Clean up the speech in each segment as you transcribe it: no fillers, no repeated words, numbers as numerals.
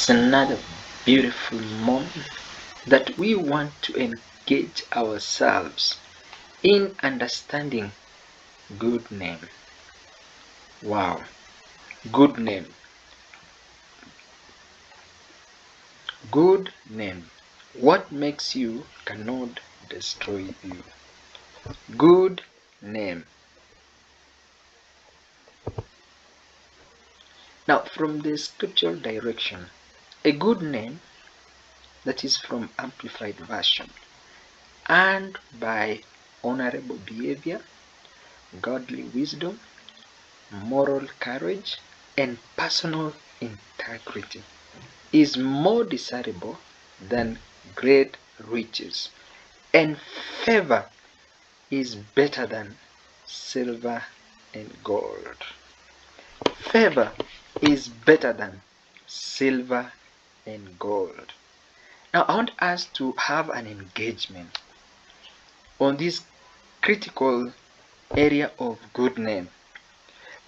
It's another beautiful moment that we want to engage ourselves in understanding good name. Wow, good name. Good name. What makes you cannot destroy you. Good name. Now, from the scriptural direction, a good name, that is from Amplified Version, earned by honorable behavior, godly wisdom, moral courage, and personal integrity, is more desirable than great riches, and favor is better than silver and gold. Favor is better than silver and gold. Now, I want us to have an engagement on this critical area of good name.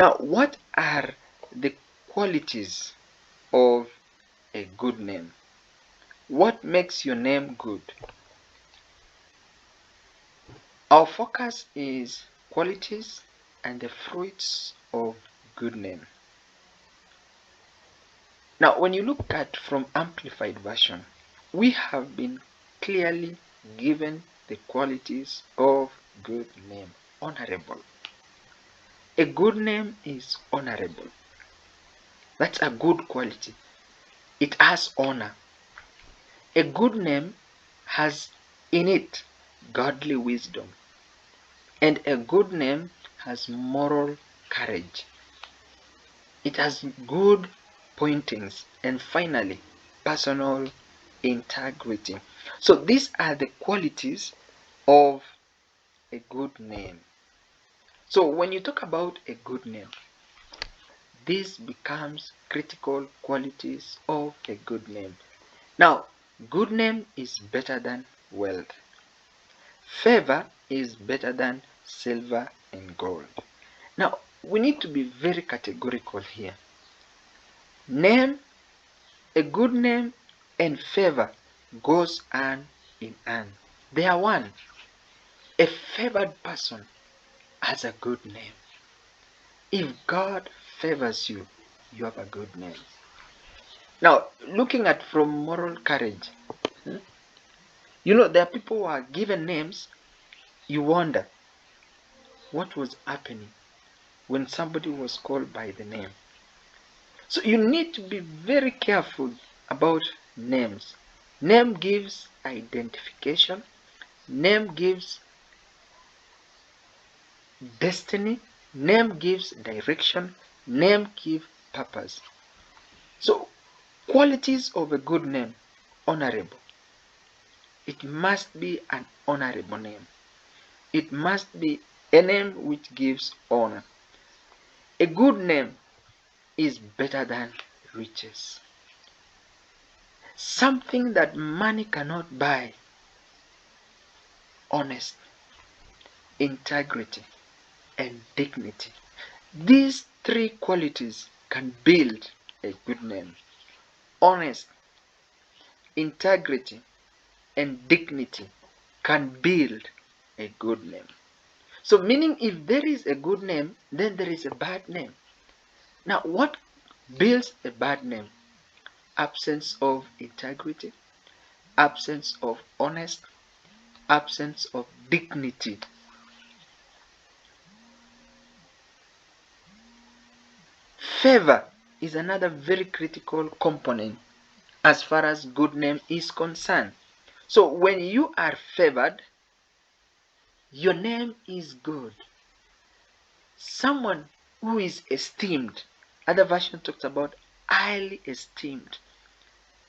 Now, what are the qualities of a good name? What makes your name good? Our focus is qualities and the fruits of good name. Now, when you look at from Amplified Version, we have been clearly given the qualities of good name. Honorable. A good name is honorable. That's a good quality. It has honor. A good name has in it godly wisdom. And a good name has moral courage. It has good pointings. And finally, personal integrity. So these are the qualities of a good name. So when you talk about a good name, this becomes critical qualities of a good name. Now, good name is better than wealth. Favor is better than silver and gold. Now, we need to be very categorical here. Name, a good name and favor goes hand in hand. They are one. A favored person has a good name. If God favors you, you have a good name. Now, looking at from moral courage, there are people who are given names, you wonder what was happening when somebody was called by the name. So you need to be very careful about names. Name gives identification. Name gives destiny. Name gives direction. Name gives purpose. So qualities of a good name. Honorable. It must be an honorable name. It must be a name which gives honor. A good name is better than riches. Something that money cannot buy. Honesty, integrity, and dignity. These three qualities can build a good name. Honest, integrity, and dignity can build a good name. So meaning if there is a good name, then there is a bad name. Now what builds a bad name? Absence of integrity, absence of honesty, absence of dignity. Favor is another very critical component as far as good name is concerned. So when you are favored, your name is good. Someone who is esteemed, other version talks about highly esteemed.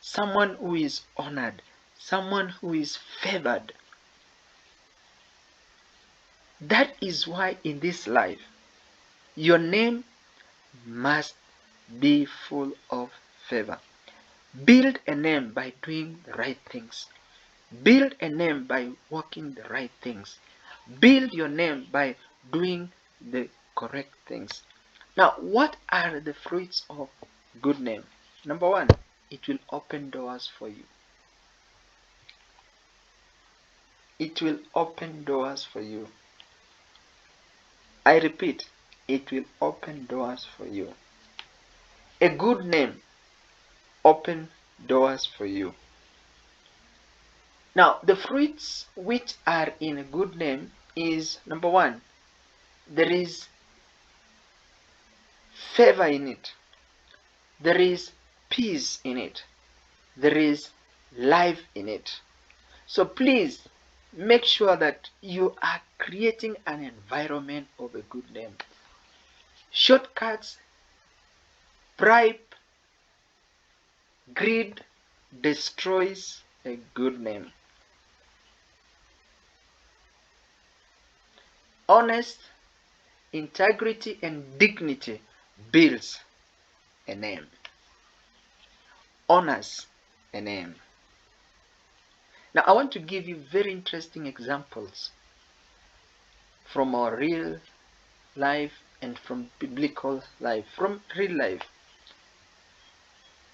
Someone who is honored, someone who is favored. That is why in this life, your name must be full of favor. Build a name by doing the right things. Build a name by walking the right things. Build your name by doing the correct things. Now, what are the fruits of good name? Number one, it will open doors for you. It will open doors for you. I repeat, it will open doors for you. A good name open doors for you. Now, the fruits which are in a good name is, number one, there is favor in it. There is peace in it. There is life in it. So please make sure that you are creating an environment of a good name. Shortcuts, bribe, greed destroys a good name. Honest, integrity, and dignity builds a name. Honors a name. Now I want to give you very interesting examples from our real life and from biblical life, from real life.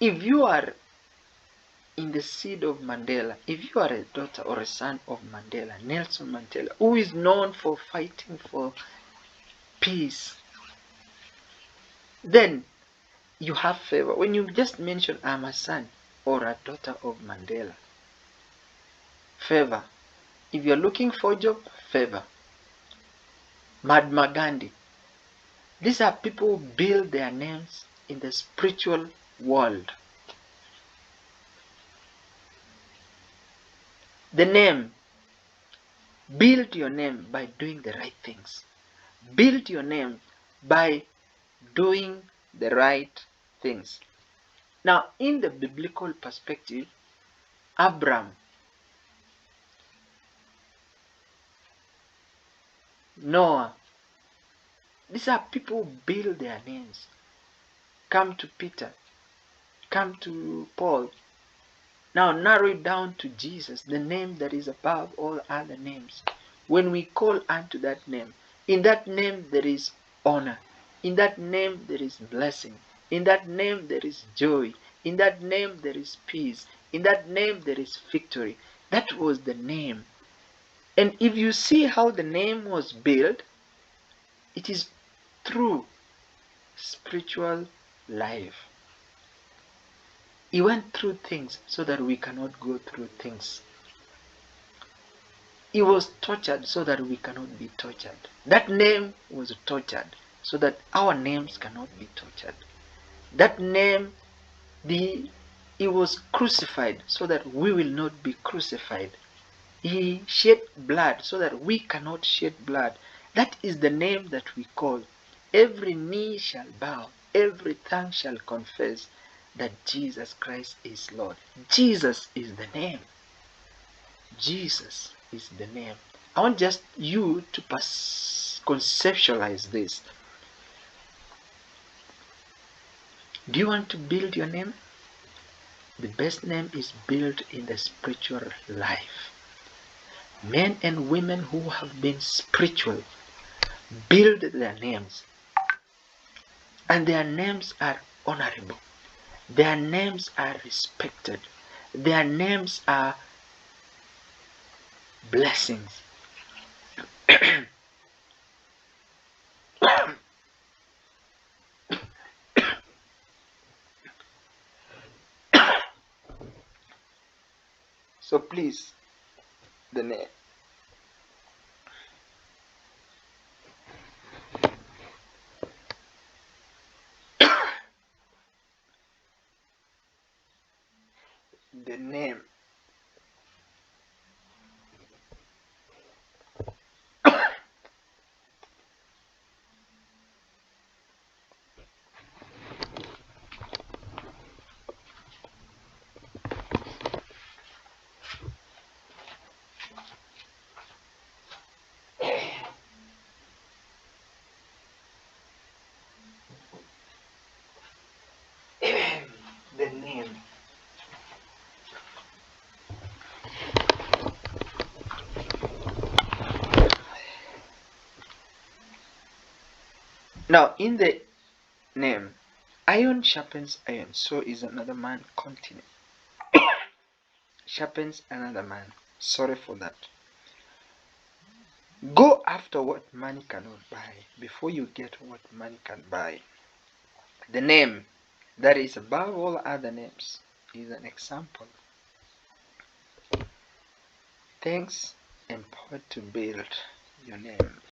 If you are in the seed of Mandela, if you are a daughter or a son of Mandela, Nelson Mandela, who is known for fighting for peace, then you have favor. When you just mention, I'm a son or a daughter of Mandela, favor. If you're looking for a job, favor. Mahatma Gandhi. These are people who build their names in the spiritual world. The name. Build your name by doing the right things. Build your name by doing the right things. Now, in the biblical perspective, Abraham, Noah, these are people who build their names. Come to Peter, come to Paul. Now narrow it down to Jesus, the name that is above all other names. When we call unto that name, in that name there is honor. In that name there is blessing. In that name there is joy. In that name there is peace. In that name there is victory. That was the name. And if you see how the name was built, it is through spiritual life. He went through things so that we cannot go through things. He was tortured so that we cannot be tortured. That name was tortured so that our names cannot be tortured. That name, he was crucified so that we will not be crucified. He shed blood so that we cannot shed blood. That is the name that we call. Every knee shall bow, every tongue shall confess that Jesus Christ is Lord. Jesus is the name. Jesus is the name. I want just you to conceptualize this. Do you want to build your name? The best name is built in the spiritual life. Men and women who have been spiritual build their names. And their names are honorable. Their names are respected. Their names are blessings. So please, the name. The name. The name. Now, in the name, Iron sharpens iron, so is another man continue. Sharpens another man. Sorry for that. Go after what money cannot buy before you get what money can buy. The name that is above all other names is an example. Thanks empowered to build your name.